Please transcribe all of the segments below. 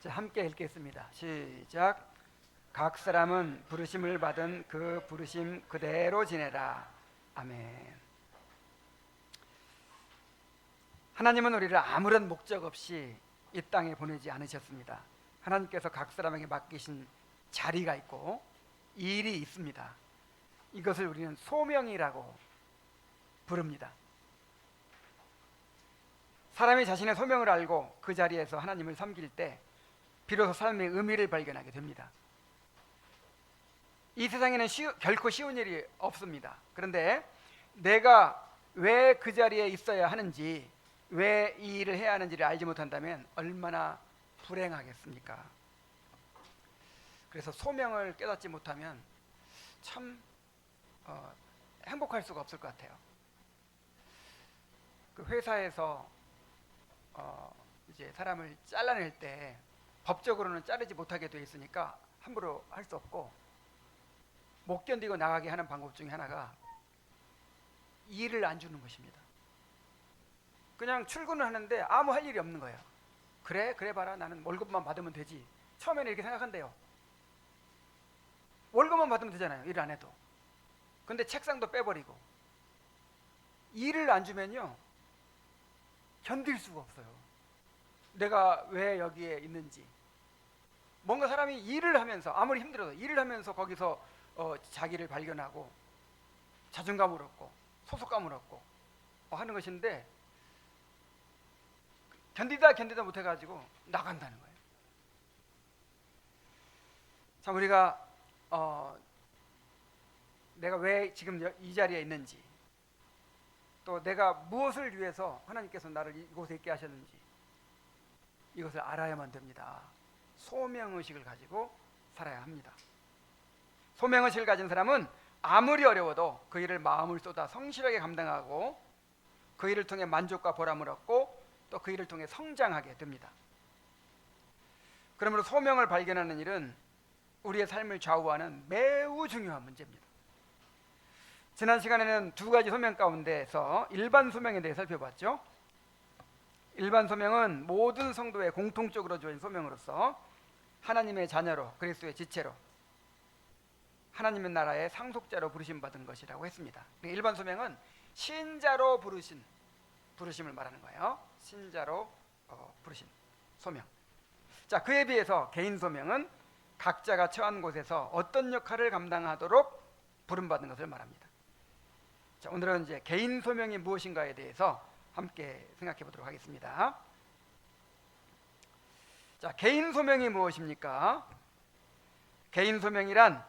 자, 함께 읽겠습니다. 시작. 각 사람은 부르심을 받은 그 부르심 그대로 지내라. 아멘. 하나님은 우리를 아무런 목적 없이 이 땅에 보내지 않으셨습니다. 하나님께서 각 사람에게 맡기신 자리가 있고 일이 있습니다. 이것을 우리는 소명이라고 부릅니다. 사람이 자신의 소명을 알고 그 자리에서 하나님을 섬길 때 비로소 삶의 의미를 발견하게 됩니다. 이 세상에는 결코 쉬운 일이 없습니다. 그런데 내가 왜 그 자리에 있어야 하는지, 왜 이 일을 해야 하는지를 알지 못한다면 얼마나 불행하겠습니까? 그래서 소명을 깨닫지 못하면 참 행복할 수가 없을 것 같아요. 그 회사에서 이제 사람을 잘라낼 때 법적으로는 자르지 못하게 되어 있으니까 함부로 할 수 없고, 못 견디고 나가게 하는 방법 중에 하나가 일을 안 주는 것입니다. 그냥 출근을 하는데 아무 할 일이 없는 거예요. 그래 봐라, 나는 월급만 받으면 되지. 처음에는 이렇게 생각한대요. 월급만 받으면 되잖아요, 일 안 해도. 근데 책상도 빼버리고. 일을 안 주면요 견딜 수가 없어요. 내가 왜 여기에 있는지. 뭔가 사람이 일을 하면서, 아무리 힘들어도 일을 하면서 거기서 자기를 발견하고 자존감을 얻고 소속감을 얻고 하는 것인데, 견디다 못해가지고 나간다는 거예요. 참, 우리가 내가 왜 지금 이 자리에 있는지, 또 내가 무엇을 위해서 하나님께서 나를 이곳에 있게 하셨는지, 이것을 알아야만 됩니다. 소명의식을 가지고 살아야 합니다. 소명의식을 가진 사람은 아무리 어려워도 그 일을 마음을 쏟아 성실하게 감당하고 그 일을 통해 만족과 보람을 얻고 또 그 일을 통해 성장하게 됩니다. 그러므로 소명을 발견하는 일은 우리의 삶을 좌우하는 매우 중요한 문제입니다. 지난 시간에는 두 가지 소명 가운데서 일반 소명에 대해 살펴봤죠. 일반 소명은 모든 성도의 공통적으로 주어진 소명으로서 하나님의 자녀로, 그리스도의 지체로, 하나님의 나라의 상속자로 부르심받은 것이라고 했습니다. 일반 소명은 신자로 부르심을 말하는 거예요. 신자로 부르심 소명. 자, 그에 비해서 개인 소명은 각자가 처한 곳에서 어떤 역할을 감당하도록 부름받은 것을 말합니다. 자, 오늘은 이제 개인 소명이 무엇인가에 대해서 함께 생각해 보도록 하겠습니다. 자, 개인 소명이 무엇입니까? 개인 소명이란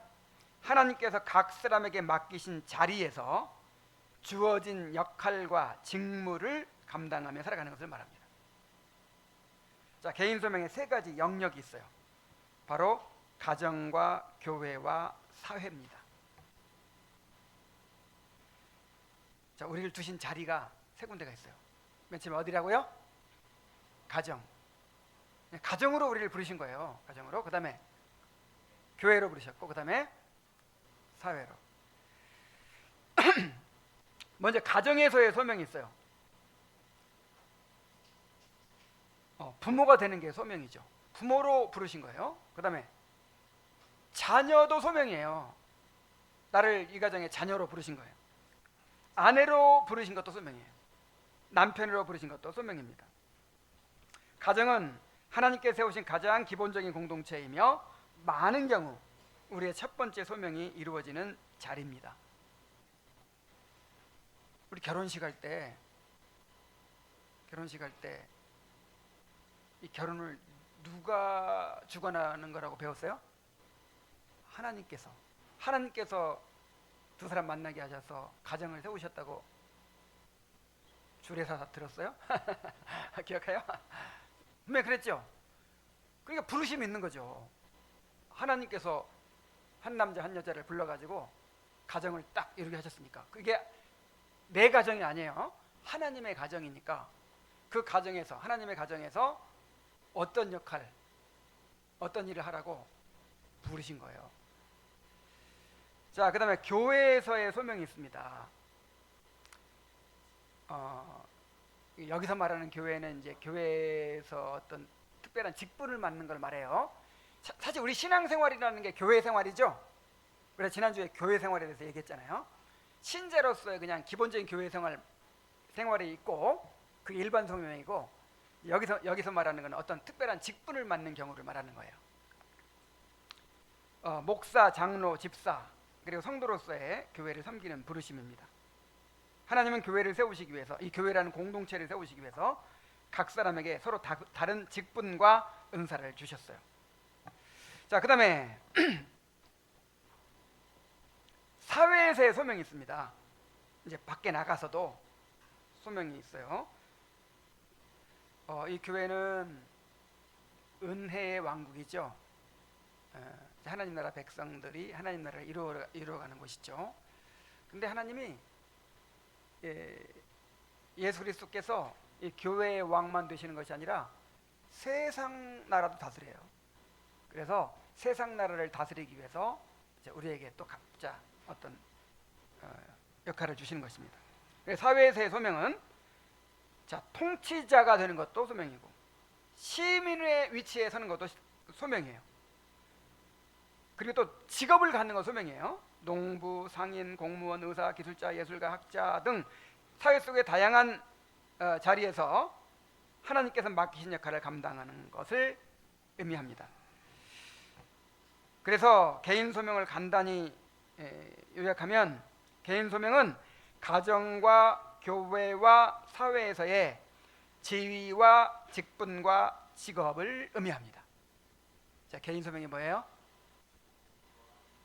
하나님께서 각 사람에게 맡기신 자리에서 주어진 역할과 직무를 감당하며 살아가는 것을 말합니다. 자, 개인 소명에 세 가지 영역이 있어요. 바로 가정과 교회와 사회입니다. 자, 우리를 두신 자리가 세 군데가 있어요. 맨 처음에 어디라고요? 가정. 가정으로 우리를 부르신 거예요. 가정으로. 그 다음에 교회로 부르셨고, 그 다음에 사회로. 먼저 가정에서의 소명이 있어요. 부모가 되는 게 소명이죠. 부모로 부르신 거예요. 그 다음에 자녀도 소명이에요. 나를 이 가정의 자녀로 부르신 거예요. 아내로 부르신 것도 소명이에요. 남편으로 부르신 것도 소명입니다. 가정은 하나님께 세우신 가장 기본적인 공동체이며 많은 경우 우리의 첫 번째 소명이 이루어지는 자리입니다. 우리 결혼식 할 때 이 결혼을 누가 주관하는 거라고 배웠어요? 하나님께서 두 사람 만나게 하셔서 가정을 세우셨다고 줄에서 들었어요? 기억해요? 분명히 그랬죠? 그러니까 부르심이 있는 거죠. 하나님께서 한 남자 한 여자를 불러가지고 가정을 딱 이루게 하셨으니까, 그게 내 가정이 아니에요. 하나님의 가정이니까 그 가정에서, 하나님의 가정에서 어떤 역할, 어떤 일을 하라고 부르신 거예요. 자, 그 다음에 교회에서의 소명이 있습니다. 여기서 말하는 교회는 이제 교회에서 어떤 특별한 직분을 맡는 걸 말해요. 사실 우리 신앙생활이라는 게 교회 생활이죠. 그래서 지난주에 교회 생활에 대해서 얘기했잖아요. 신자로서의 그냥 기본적인 교회 생활이 있고 그게 일반 소명이고, 여기서 말하는 건 어떤 특별한 직분을 맡는 경우를 말하는 거예요. 목사, 장로, 집사, 그리고 성도로서의 교회를 섬기는 부르심입니다. 하나님은 교회를 세우시기 위해서, 이 교회라는 공동체를 세우시기 위해서 각 사람에게 서로 다른 직분과 은사를 주셨어요. 자, 그 다음에 사회에서의 소명이 있습니다. 이제 밖에 나가서도 소명이 있어요. 이 교회는 은혜의 왕국이죠. 하나님 나라 백성들이 하나님 나라를 이루어가는 곳이죠. 근데 하나님이 예수 그리스도께서 이 교회의 왕만 되시는 것이 아니라 세상 나라도 다스려요. 그래서 세상 나라를 다스리기 위해서 우리에게 또 각자 어떤 역할을 주시는 것입니다. 사회에서의 소명은 통치자가 되는 것도 소명이고, 시민의 위치에 서는 것도 소명이에요. 그리고 또 직업을 갖는 건 소명이에요. 농부, 상인, 공무원, 의사, 기술자, 예술가, 학자 등 사회 속의 다양한 자리에서 하나님께서 맡기신 역할을 감당하는 것을 의미합니다. 그래서 개인 소명을 간단히 요약하면, 개인 소명은 가정과 교회와 사회에서의 지위와 직분과 직업을 의미합니다. 자, 개인 소명이 뭐예요?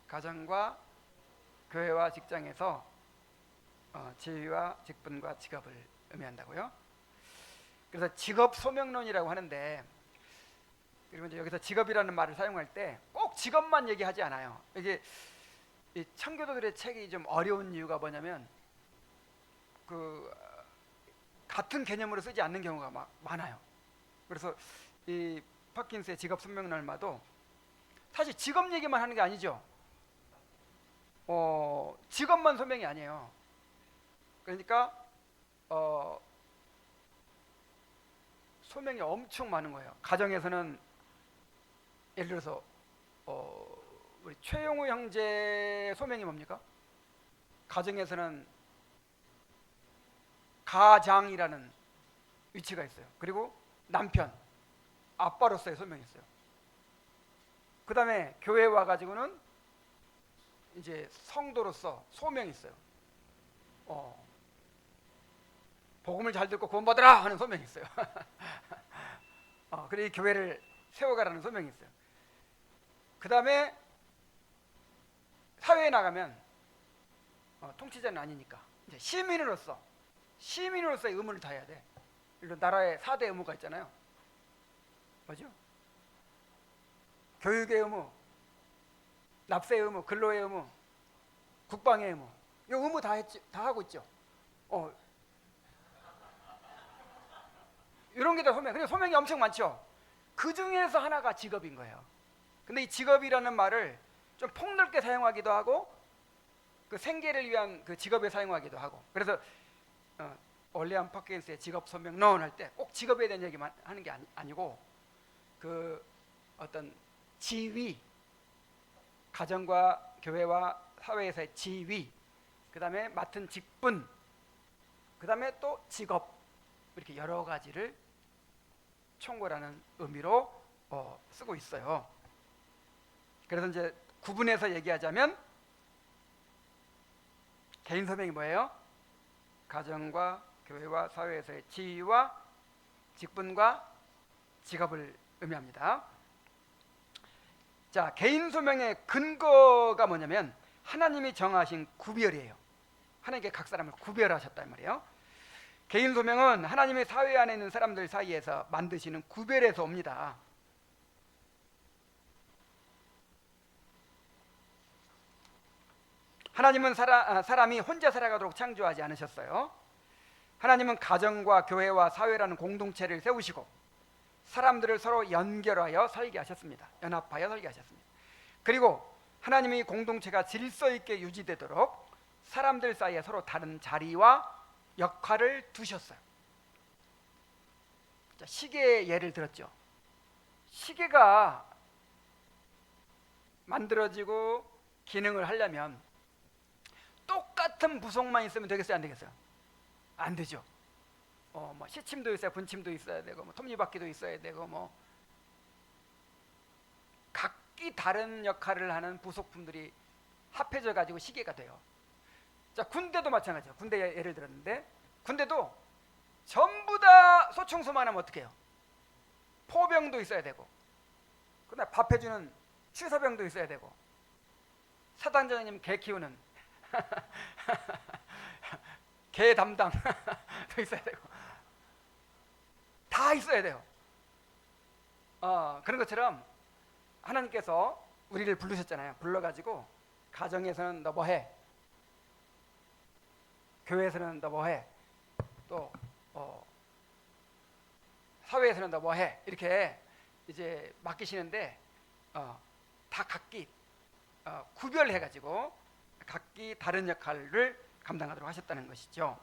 가정과 교회와 직장에서 지위와 직분과 직업을 의미한다고요. 그래서 직업 소명론이라고 하는데, 그리고 이제 여기서 직업이라는 말을 사용할 때 꼭 직업만 얘기하지 않아요. 이게 이 청교도들의 책이 좀 어려운 이유가 뭐냐면, 같은 개념으로 쓰지 않는 경우가 많아요. 그래서 이 파킨스의 직업 소명론마도 사실 직업 얘기만 하는 게 아니죠. 직업만 소명이 아니에요. 그러니까 소명이 엄청 많은 거예요. 가정에서는 예를 들어서 우리 최용우 형제 소명이 뭡니까? 가정에서는 가장이라는 위치가 있어요. 그리고 남편, 아빠로서의 소명이 있어요. 그 다음에 교회에 와가지고는 이제 성도로서 소명이 있어요. 복음을 잘 듣고 구원받으라 하는 소명이 있어요. 그리고 이 교회를 세워가라는 소명이 있어요. 그 다음에 사회에 나가면 통치자는 아니니까 이제 시민으로서의 의무를 다해야 돼. 이런 나라의 4대 의무가 있잖아요. 뭐죠? 교육의 의무, 납세의 의무, 근로의 의무, 국방의 의무. 이 의무 다 하고 있죠. 이런 게 다 소명. 그리고 소명이 엄청 많죠. 그 중에서 하나가 직업인 거예요. 근데 이 직업이라는 말을 좀 폭넓게 사용하기도 하고, 그 생계를 위한 그 직업에 사용하기도 하고. 그래서 얼리안 파킨스의 직업 소명론 할 때 꼭 직업에 대한 얘기만 하는 게 아니고, 그 어떤 지위, 가정과 교회와 사회에서의 지위, 그 다음에 맡은 직분, 그 다음에 또 직업, 이렇게 여러 가지를 총괄하는 의미로 쓰고 있어요. 그래서 이제 구분해서 얘기하자면, 개인 소명이 뭐예요? 가정과 교회와 사회에서의 지위와 직분과 직업을 의미합니다. 자, 개인 소명의 근거가 뭐냐면 하나님이 정하신 구별이에요. 하나님께 각 사람을 구별하셨단 말이에요. 개인 소명은 하나님의 사회 안에 있는 사람들 사이에서 만드시는 구별에서 옵니다. 하나님은 사람이 혼자 살아가도록 창조하지 않으셨어요. 하나님은 가정과 교회와 사회라는 공동체를 세우시고 사람들을 서로 연결하여 설계하셨습니다. 연합하여 설계하셨습니다. 그리고 하나님이 공동체가 질서 있게 유지되도록 사람들 사이에 서로 다른 자리와 역할을 두셨어요. 자, 시계의 예를 들었죠. 시계가 만들어지고 기능을 하려면 똑같은 부속만 있으면 되겠어요, 안 되겠어요? 안 되죠. 뭐 시침도 있어야 분침도 있어야 되고, 뭐 톱니바퀴도 있어야 되고, 뭐 각기 다른 역할을 하는 부속품들이 합해져 가지고 시계가 돼요. 자, 군대도 마찬가지예요. 군대 예를 들었는데, 군대도 전부 다 소총수만 하면 어떻게 해요? 포병도 있어야 되고, 그다음에 밥 해주는 취사병도 있어야 되고, 사단장님 개 키우는 개 담당도 있어야 되고, 다 있어야 돼요. 그런 것처럼 하나님께서 우리를 부르셨잖아요. 불러가지고 가정에서는 너 뭐해, 교회에서는 너 뭐해, 또 사회에서는 너 뭐해, 이렇게 이제 맡기시는데 다 각기 구별해가지고 각기 다른 역할을 감당하도록 하셨다는 것이죠.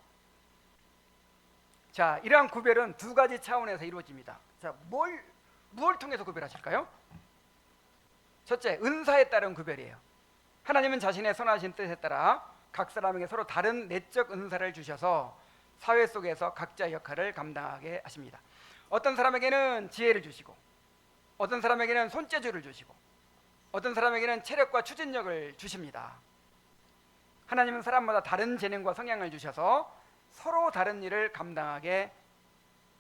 자, 이러한 구별은 두 가지 차원에서 이루어집니다. 자, 무엇을 통해서 구별하실까요? 첫째, 은사에 따른 구별이에요. 하나님은 자신의 선하신 뜻에 따라 각 사람에게 서로 다른 내적 은사를 주셔서 사회 속에서 각자의 역할을 감당하게 하십니다. 어떤 사람에게는 지혜를 주시고, 어떤 사람에게는 손재주를 주시고, 어떤 사람에게는 체력과 추진력을 주십니다. 하나님은 사람마다 다른 재능과 성향을 주셔서 서로 다른 일을 감당하게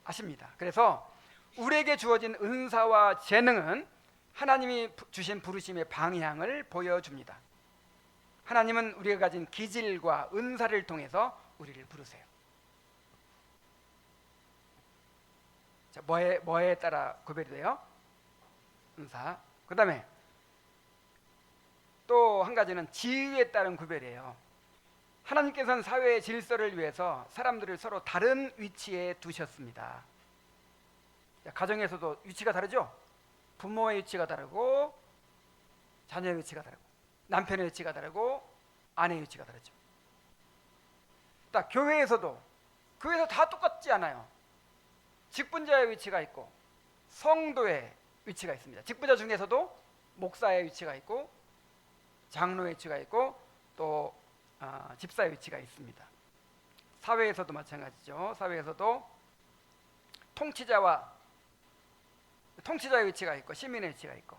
하십니다. 그래서 우리에게 주어진 은사와 재능은 하나님이 주신 부르심의 방향을 보여줍니다. 하나님은 우리가 가진 기질과 은사를 통해서 우리를 부르세요. 자, 뭐에 따라 구별이 돼요? 은사. 그 다음에 또 한 가지는 지위에 따른 구별이에요. 하나님께서는 사회의 질서를 위해서 사람들을 서로 다른 위치에 두셨습니다. 가정에서도 위치가 다르죠? 부모의 위치가 다르고, 자녀의 위치가 다르고, 남편의 위치가 다르고, 아내의 위치가 다르죠. 딱 교회에서 다 똑같지 않아요. 직분자의 위치가 있고, 성도의 위치가 있습니다. 직분자 중에서도 목사의 위치가 있고, 장로의 위치가 있고, 또 집사의 위치가 있습니다. 사회에서도 마찬가지죠. 사회에서도 통치자의 위치가 있고, 시민의 위치가 있고,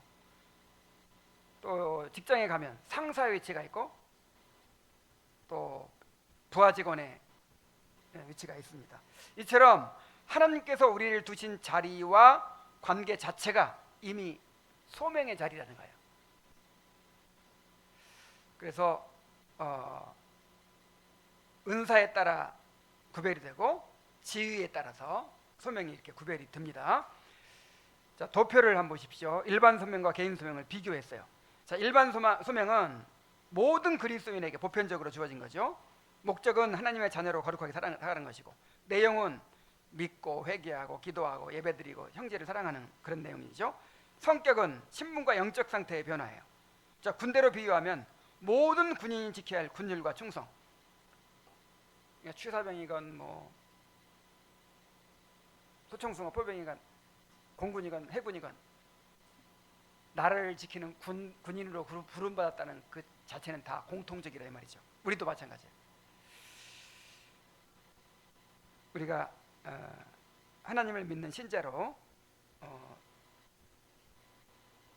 또 직장에 가면 상사의 위치가 있고, 또 부하 직원의 위치가 있습니다. 이처럼 하나님께서 우리를 두신 자리와 관계 자체가 이미 소명의 자리라는 거예요. 그래서 은사에 따라 구별이 되고, 지위에 따라서 소명이 이렇게 구별이 됩니다. 자, 도표를 한번 보십시오. 일반 소명과 개인 소명을 비교했어요. 자, 일반 소명은 모든 그리스도인에게 보편적으로 주어진 거죠. 목적은 하나님의 자녀로 거룩하게 살아가는 것이고, 내용은 믿고 회개하고 기도하고 예배드리고 형제를 사랑하는 그런 내용이죠. 성격은 신분과 영적 상태의 변화예요. 자, 군대로 비유하면 모든 군인이 지켜야 할 군율과 충성. 그러니까 취사병이건 뭐 소총수건 포병이건 공군이건 해군이건 나라를 지키는 군인으로 부름받았다는 그 자체는 다 공통적이라 이 말이죠. 우리도 마찬가지예요. 우리가 하나님을 믿는 신자로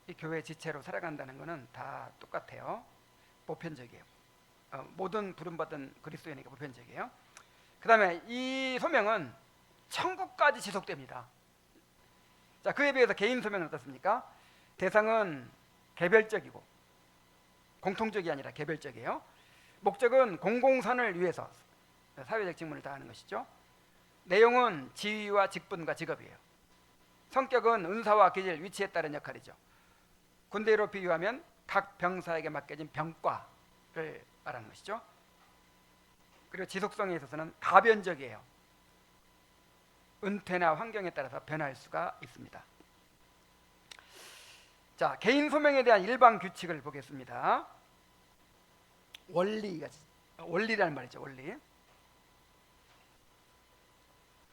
이 교회 지체로 살아간다는 것은 다 똑같아요. 보편적이에요. 모든 부름받은 그리스도인에게 보편적이에요. 그 다음에 이 소명은 천국까지 지속됩니다. 자, 그에 비해서 개인 소명은 어떻습니까? 대상은 개별적이고 공통적이 아니라 개별적이에요. 목적은 공공선을 위해서 사회적 직무를 다하는 것이죠. 내용은 지위와 직분과 직업이에요. 성격은 은사와 기질, 위치에 따른 역할이죠. 군대로 비유하면 각 병사에게 맡겨진 병과를 말하는 것이죠. 그리고 지속성에 있어서는 가변적이에요. 은퇴나 환경에 따라서 변할 수가 있습니다. 자, 개인 소명에 대한 일반 규칙을 보겠습니다. 원리라는 말이죠. 원리.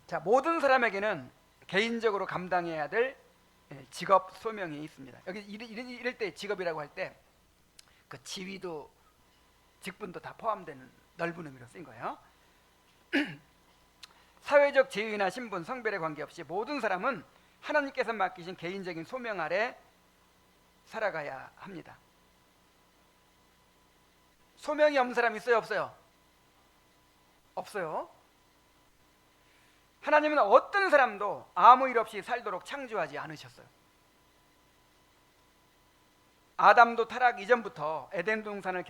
자, 모든 사람에게는 개인적으로 감당해야 될 직업 소명이 있습니다. 여기 이럴 때 직업이라고 할 때 그 지위도 직분도 다 포함되는 넓은 의미로 쓰인 거예요. 사회적 지위나 신분, 성별에 관계없이 모든 사람은 하나님께서 맡기신 개인적인 소명 아래 살아가야 합니다. 소명이 없는 사람 있어요, 없어요? 없어요. 하나님은 어떤 사람도 아무 일 없이 살도록 창조하지 않으셨어요. 아담도 타락 이전부터 에덴 동산을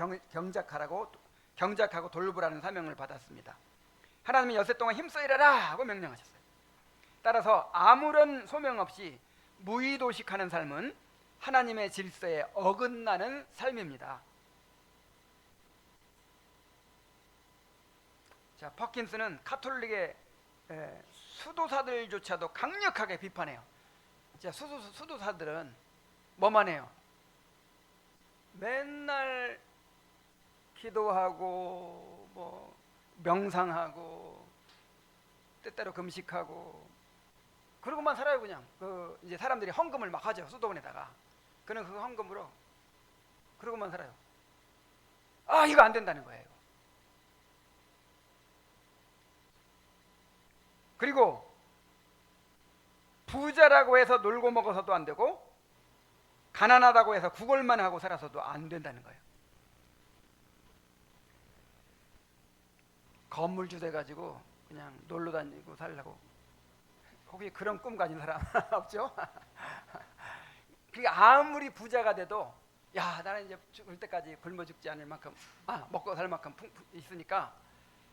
경작하고 돌보라는 사명을 받았습니다. 하나님은 여세 동안 힘써 일하라 하고 명령하셨어요. 따라서 아무런 소명 없이 무의도식하는 삶은 하나님의 질서에 어긋나는 삶입니다. 자, 퍼킨스는 카톨릭의 수도사들조차도 강력하게 비판해요. 자, 수도사들은 뭐만 해요? 맨날 기도하고 뭐 명상하고 때때로 금식하고 그러고만 살아요. 그냥 이제 사람들이 헌금을 막 하죠, 수도원에다가. 그는 그 헌금으로 그러고만 살아요. 아, 이거 안 된다는 거예요. 그리고 부자라고 해서 놀고 먹어서도 안 되고 가난하다고 해서 구걸만 하고 살아서도 안 된다는 거예요. 건물주 돼가지고 그냥 놀러 다니고 살려고, 혹시 그런 꿈 가진 사람 없죠? 그러니까 아무리 부자가 돼도 야, 나는 이제 죽을 때까지 굶어 죽지 않을 만큼 먹고 살 만큼 있으니까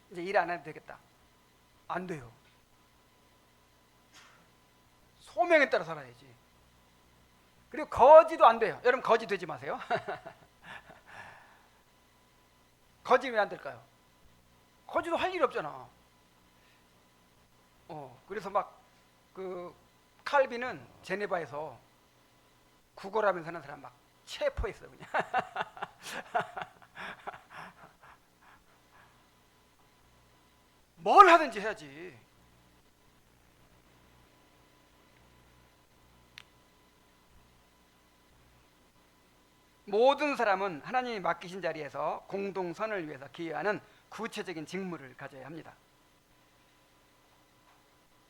이제 일 안 해도 되겠다. 안 돼요. 소명에 따라 살아야지. 그리고 거지도 안 돼요. 여러분 거지 되지 마세요. 거지 왜 안 될까요? 거지도 할 일 없잖아. 그래서 막 그 칼빈은 제네바에서 구걸하면서 사는 사람 막 체포했어요, 그냥. 뭘 하든지 해야지. 모든 사람은 하나님이 맡기신 자리에서 공동선을 위해서 기여하는 구체적인 직무를 가져야 합니다.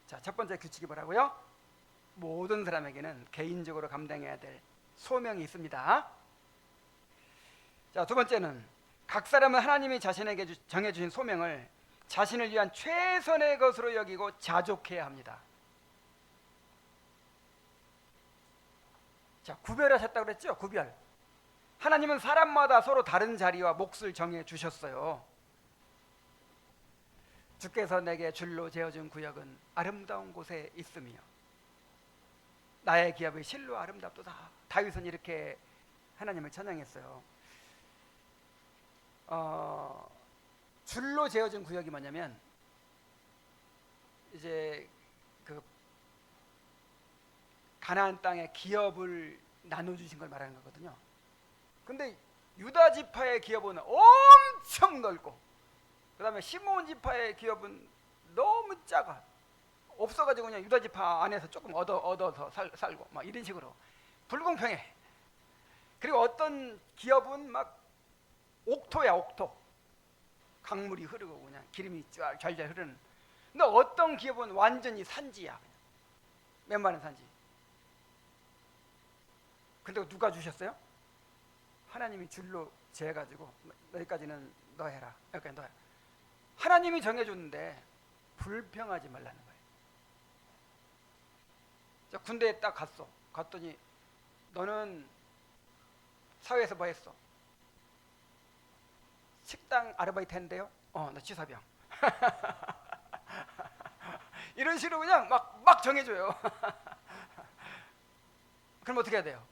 자, 첫 번째 규칙이 뭐라고요? 모든 사람에게는 개인적으로 감당해야 될 소명이 있습니다. 자, 두 번째는 각 사람은 하나님이 자신에게 정해주신 소명을 자신을 위한 최선의 것으로 여기고 자족해야 합니다. 자, 구별하셨다고 그랬죠? 구별. 하나님은 사람마다 서로 다른 자리와 몫을 정해 주셨어요. 주께서 내게 줄로 재어준 구역은 아름다운 곳에 있으며 나의 기업의 실로 아름답도다. 다윗은 이렇게 하나님을 찬양했어요. 줄로 재어준 구역이 뭐냐면 이제 그 가나안 땅의 기업을 나눠주신 걸 말하는 거거든요. 근데 유다 지파의 기업은 엄청 넓고 그 다음에 시므온 지파의 기업은 너무 작아. 없어가지고 그냥 유다 지파 안에서 조금 얻어서 살고 막 이런 식으로 불공평해. 그리고 어떤 기업은 막 옥토야, 옥토. 강물이 흐르고 그냥 기름이 잘잘 흐르는. 근데 어떤 기업은 완전히 산지야, 그냥 맨만한 산지. 근데 누가 주셨어요? 하나님이 줄로 재가지고 여기까지는 너 해라, 여기까지 너 해라. 하나님이 정해줬는데 불평하지 말라는 거예요. 자, 군대에 딱 갔더니 너는 사회에서 뭐 했어? 식당 아르바이트 했는데요? 나 취사병. 이런 식으로 그냥 막 정해줘요. 그럼 어떻게 해야 돼요?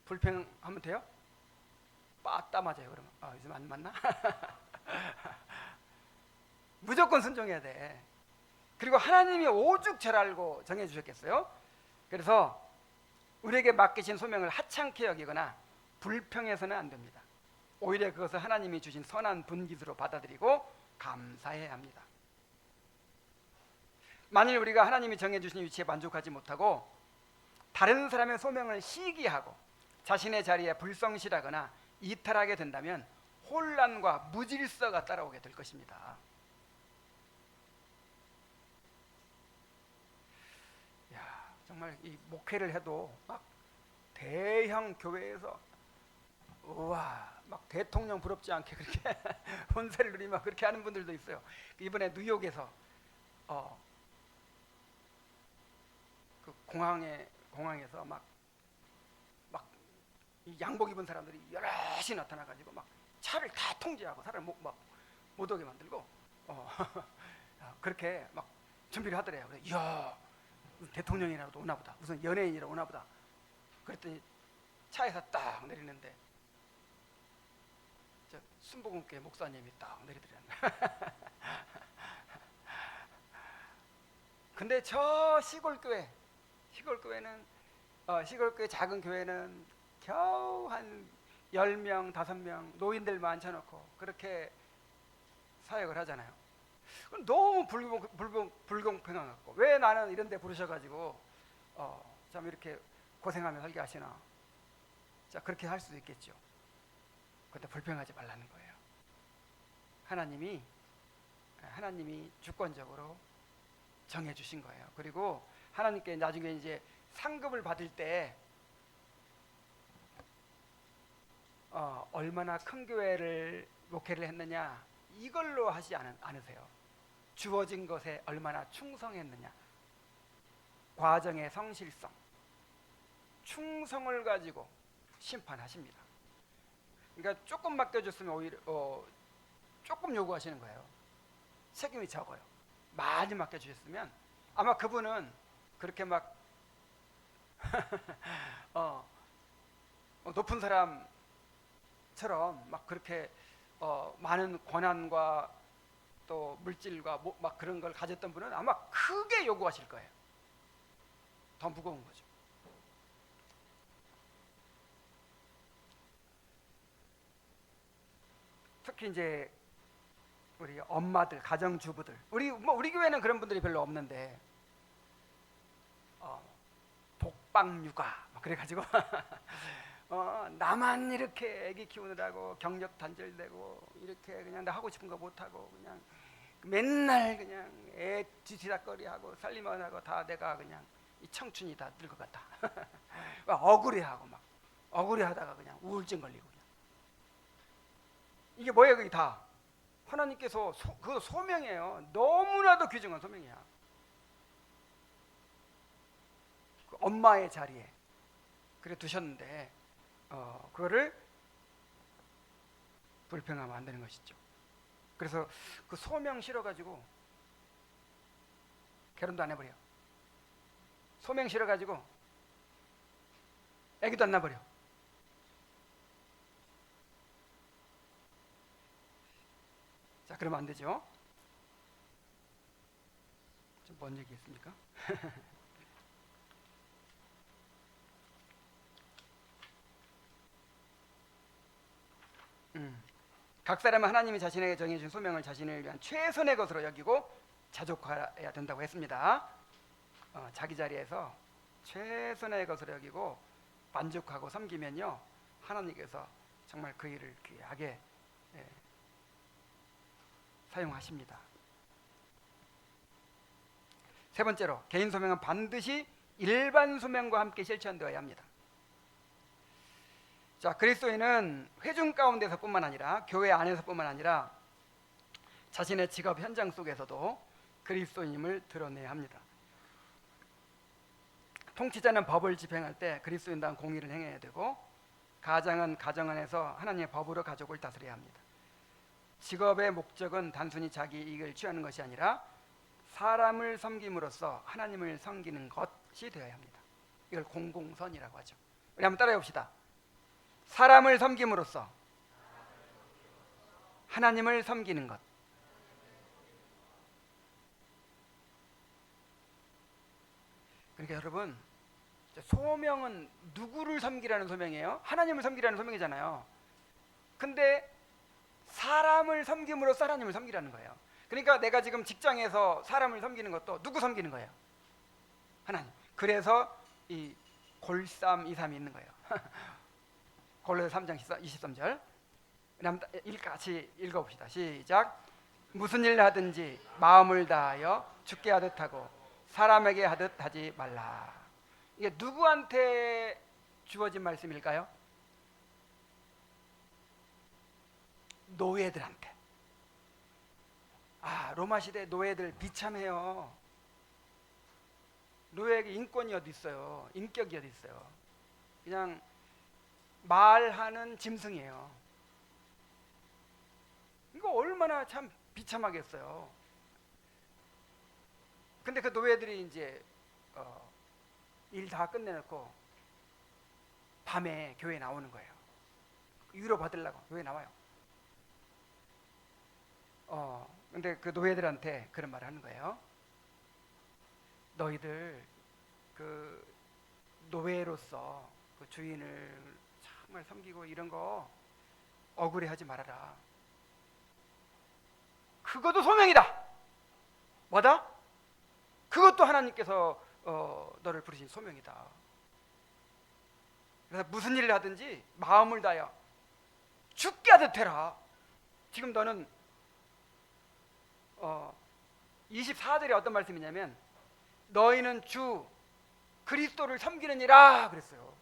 불평하면 돼요? 빠따 맞아요. 그러면 요즘 안 맞나? 무조건 순종해야 돼. 그리고 하나님이 오죽 잘 알고 정해주셨겠어요? 그래서 우리에게 맡기신 소명을 하찮게 여기거나 불평해서는 안 됩니다. 오히려 그것을 하나님이 주신 선한 분깃으로 받아들이고 감사해야 합니다. 만일 우리가 하나님이 정해주신 위치에 만족하지 못하고 다른 사람의 소명을 시기하고 자신의 자리에 불성실하거나 이탈하게 된다면 혼란과 무질서가 따라오게 될 것입니다. 야, 정말 이 목회를 해도 막 대형 교회에서 우와 막 대통령 부럽지 않게 그렇게 혼세를 누리며 그렇게 하는 분들도 있어요. 이번에 뉴욕에서 그 공항에서 막 양복 입은 사람들이 여럿이 나타나가지고 막 차를 다 통제하고 사람을 막 못 오게 만들고 그렇게 막 준비를 하더래요. 그래서 이야 대통령이라도 오나보다 무슨 연예인이라도 오나보다 그랬더니 차에서 딱 내리는데 저 순복음교회 목사님이 딱 내리더래요. 근데 저 시골교회는 시골교회 작은 교회는 겨우 한 10명, 5명 노인들만 앉혀놓고 그렇게 사역을 하잖아요. 너무 불공평한 것 같고 왜 나는 이런 데 부르셔가지고 참 이렇게 고생하며 살게 하시나. 자, 그렇게 할 수도 있겠죠. 그런데 불평하지 말라는 거예요. 하나님이 주권적으로 정해주신 거예요. 그리고 하나님께 나중에 이제 상급을 받을 때 얼마나 큰 교회를 목회를 했느냐 이걸로 하지 않으세요. 주어진 것에 얼마나 충성했느냐, 과정의 성실성, 충성을 가지고 심판하십니다. 그러니까 조금 맡겨줬으면 오히려 조금 요구하시는 거예요. 책임이 적어요. 많이 맡겨주셨으면 아마 그분은 그렇게 막 높은 사람처럼 막 그렇게 많은 권한과 또 물질과 막 그런 걸 가졌던 분은 아마 크게 요구하실 거예요. 더 무거운 거죠. 특히 이제 우리 엄마들, 가정주부들, 우리 교회는 그런 분들이 별로 없는데 독박육아 그래가지고 나만 이렇게 애기 키우느라고 경력 단절되고 이렇게 그냥 나 하고 싶은 거 못하고 그냥 맨날 그냥 애 뒤치다거리하고 살림하고 다 내가 그냥 이 청춘이 다 늙어갔다. 억울해하고 막 억울해하다가 그냥 우울증 걸리고 그냥. 이게 뭐예요? 그게 다 하나님께서 그 소명이에요. 너무나도 귀중한 소명이야. 그 엄마의 자리에 그래 두셨는데 그거를 불평하면 안 되는 것이죠. 그래서 그 소명 싫어가지고 결혼도 안 해버려. 소명 싫어가지고 애기도 안 낳아버려. 자, 그러면 안 되죠. 좀 뭔 얘기했습니까? 각 사람은 하나님이 자신에게 정해준 소명을 자신을 위한 최선의 것으로 여기고 자족해야 된다고 했습니다. 자기 자리에서 최선의 것으로 여기고 만족하고 섬기면요 하나님께서 정말 그 일을 귀하게 사용하십니다. 세 번째로 개인 소명은 반드시 일반 소명과 함께 실천되어야 합니다. 자, 그리스도인은 회중 가운데서뿐만 아니라 교회 안에서뿐만 아니라 자신의 직업 현장 속에서도 그리스도인임을 드러내야 합니다. 통치자는 법을 집행할 때 그리스도인다운 공의를 행해야 되고 가장은 가정 안에서 하나님의 법으로 가족을 다스려야 합니다. 직업의 목적은 단순히 자기 이익을 취하는 것이 아니라 사람을 섬김으로써 하나님을 섬기는 것이 되어야 합니다. 이걸 공공선이라고 하죠. 우리 한번 따라해 봅시다. 사람을 섬김으로써 하나님을 섬기는 것. 그러니까 여러분, 소명은 누구를 섬기라는 소명이에요? 하나님을 섬기라는 소명이잖아요. 근데 사람을 섬김으로써 하나님을 섬기라는 거예요. 그러니까 내가 지금 직장에서 사람을 섬기는 것도 누구 섬기는 거예요? 하나님. 그래서 이 골삼 이삼이 있는 거예요. 골로새 3장 23절. 같이 읽어봅시다. 시작. 무슨 일 하든지 마음을 다하여 주께 하듯 하고 사람에게 하듯 하지 말라. 이게 누구한테 주어진 말씀일까요? 노예들한테. 로마 시대 노예들 비참해요. 노예에게 인권이 어디 있어요? 인격이 어디 있어요? 그냥 말하는 짐승이에요. 이거 얼마나 참 비참하겠어요. 근데 그 노예들이 이제 일 다 끝내놓고 밤에 교회에 나오는 거예요. 위로 받으려고 교회에 나와요. 근데 그 노예들한테 그런 말을 하는 거예요. 너희들 그 노예로서 그 주인을 정말 섬기고 이런 거 억울해하지 말아라. 그것도 소명이다. 뭐다? 그것도 하나님께서 너를 부르신 소명이다. 그래서 무슨 일을 하든지 마음을 다하여 죽게 하듯 해라. 지금 너는 24절에 어떤 말씀이냐면 너희는 주 그리스도를 섬기느니라 그랬어요.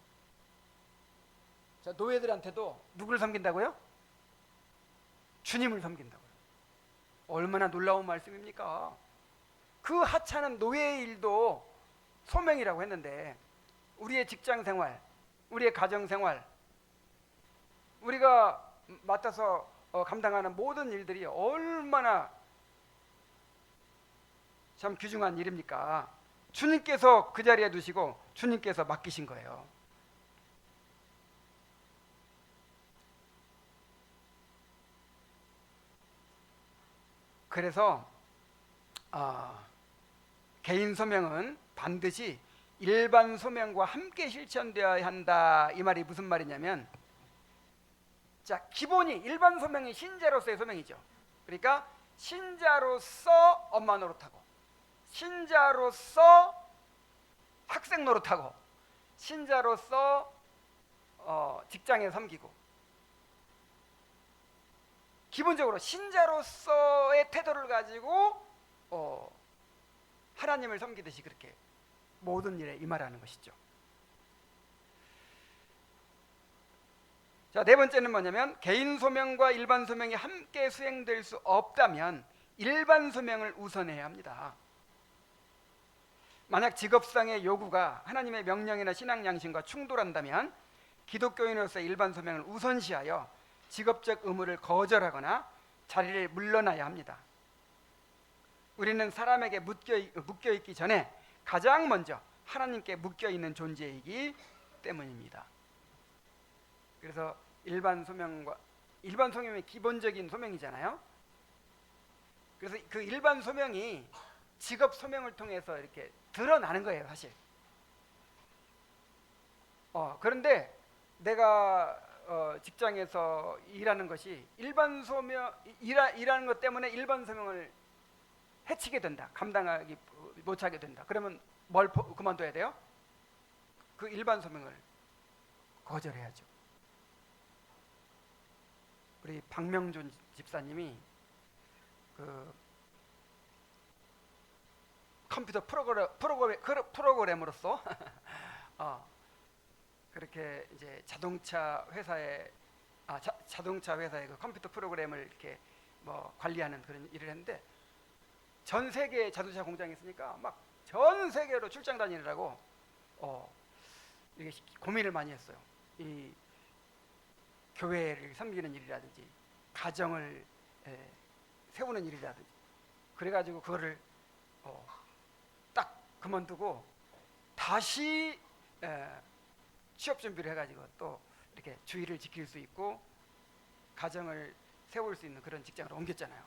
자, 노예들한테도 누구를 섬긴다고요? 주님을 섬긴다고요. 얼마나 놀라운 말씀입니까? 그 하찮은 노예의 일도 소명이라고 했는데 우리의 직장 생활, 우리의 가정 생활, 우리가 맡아서 감당하는 모든 일들이 얼마나 참 귀중한 일입니까? 주님께서 그 자리에 두시고 주님께서 맡기신 거예요. 그래서 개인 소명은 반드시 일반 소명과 함께 실천되어야 한다. 이 말이 무슨 말이냐면, 자, 기본이 일반 소명이 신자로서의 소명이죠. 그러니까 신자로서 엄마 노릇하고, 신자로서 학생 노릇하고, 신자로서 직장에 섬기고, 기본적으로 신자로서의 태도를 가지고 하나님을 섬기듯이 그렇게 모든 일에 임하라는 것이죠. 자, 네 번째는 뭐냐면 개인 소명과 일반 소명이 함께 수행될 수 없다면 일반 소명을 우선해야 합니다. 만약 직업상의 요구가 하나님의 명령이나 신앙 양심과 충돌한다면 기독교인으로서 일반 소명을 우선시하여 직업적 의무를 거절하거나 자리를 물러나야 합니다. 우리는 사람에게 묶여있기 전에 가장 먼저 하나님께 묶여있는 존재이기 때문입니다. 그래서 일반 소명이 기본적인 소명이잖아요. 그래서 그 일반 소명이 직업 소명을 통해서 이렇게 드러나는 거예요, 사실. 그런데 내가 직장에서 일하는 것이 일반 소명 일하는 것 때문에 일반 소명을 해치게 된다. 감당하기 못하게 된다. 그러면 뭘 그만둬야 돼요? 그 일반 소명을 거절해야죠. 우리 박명준 집사님이 그 컴퓨터 프로그래머로서 그렇게 이제 자동차 회사의 그 컴퓨터 프로그램을 이렇게 뭐 관리하는 그런 일을 했는데 전 세계 자동차 공장이 있으니까 막 전 세계로 출장 다니느라고 이게 고민을 많이 했어요. 이 교회를 섬기는 일이라든지 가정을 세우는 일이라든지 그래가지고 그거를 딱 그만두고 다시 취업 준비를 해가지고 또 이렇게 주의를 지킬 수 있고 가정을 세울 수 있는 그런 직장으로 옮겼잖아요.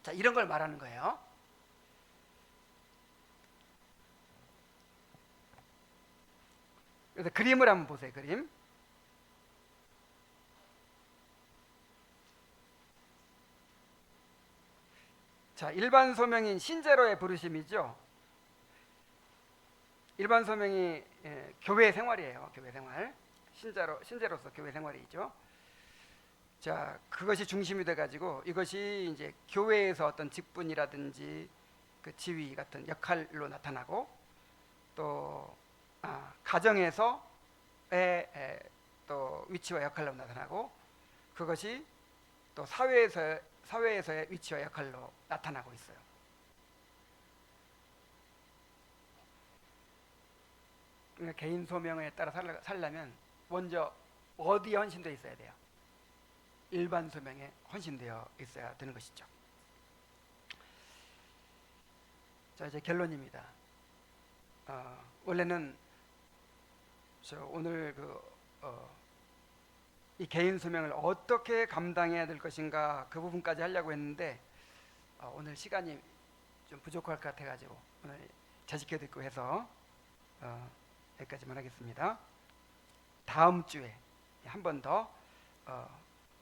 자, 이런 걸 말하는 거예요. 그래서 그림을 한번 보세요. 그림. 자, 일반 소명인 신제로의 부르심이죠. 일반 소명이 교회 생활이에요. 교회 생활. 신자로서 교회 생활이죠. 자, 그것이 중심이 돼 가지고 이것이 이제 교회에서 어떤 직분이라든지 그 지위 같은 역할로 나타나고, 또 가정에서의 또 위치와 역할로 나타나고, 그것이 또 사회에서의 위치와 역할로 나타나고 있어요. 그러니까 개인 소명에 따라 살려면 먼저 어디에 헌신되어 있어야 돼요? 일반 소명에 헌신되어 있어야 되는 것이죠. 자, 이제 결론입니다. 원래는 오늘 이 개인 소명을 어떻게 감당해야 될 것인가 그 부분까지 하려고 했는데 오늘 시간이 좀 부족할 것 같아가지고 오늘 자식회 듣고 해서 여기까지만 하겠습니다. 다음 주에 한 번 더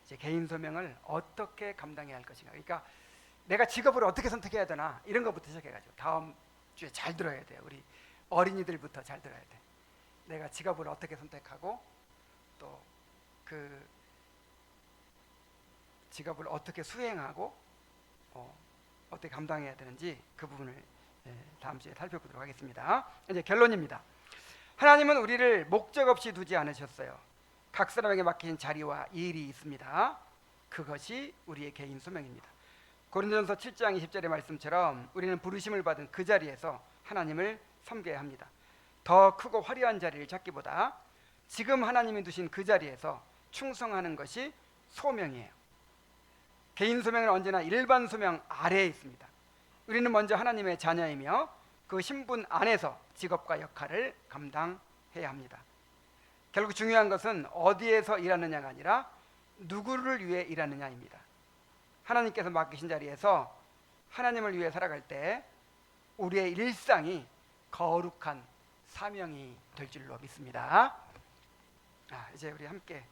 이제 개인 소명을 어떻게 감당해야 할 것인가, 그러니까 내가 직업을 어떻게 선택해야 되나 이런 것부터 시작해가지고 다음 주에 잘 들어야 돼요. 우리 어린이들부터 잘 들어야 돼. 내가 직업을 어떻게 선택하고 또 그 직업을 어떻게 수행하고 어떻게 감당해야 되는지 그 부분을 다음 주에 살펴보도록 하겠습니다. 이제 결론입니다. 하나님은 우리를 목적 없이 두지 않으셨어요. 각 사람에게 맡긴 자리와 일이 있습니다. 그것이 우리의 개인 소명입니다. 고린도전서 7장 20절의 말씀처럼 우리는 부르심을 받은 그 자리에서 하나님을 섬겨야 합니다. 더 크고 화려한 자리를 찾기보다 지금 하나님이 두신 그 자리에서 충성하는 것이 소명이에요. 개인 소명은 언제나 일반 소명 아래에 있습니다. 우리는 먼저 하나님의 자녀이며 그 신분 안에서 직업과 역할을 감당해야 합니다. 결국 중요한 것은 어디에서 일하느냐가 아니라 누구를 위해 일하느냐입니다. 하나님께서 맡기신 자리에서 하나님을 위해 살아갈 때 우리의 일상이 거룩한 사명이 될 줄로 믿습니다. 이제 우리 함께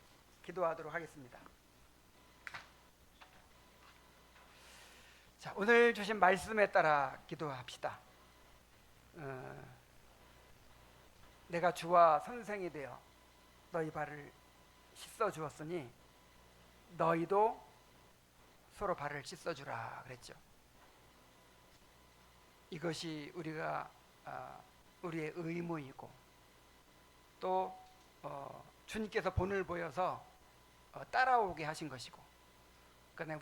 기도하도록 하겠습니다. 자, 오늘 주신 말씀에 따라 기도합시다. 내가 주와 선생이 되어 너희 발을 씻어 주었으니 너희도 서로 발을 씻어 주라 그랬죠. 이것이 우리의 의무이고 또 주님께서 본을 보여서 따라오게 하신 것이고, 그다음에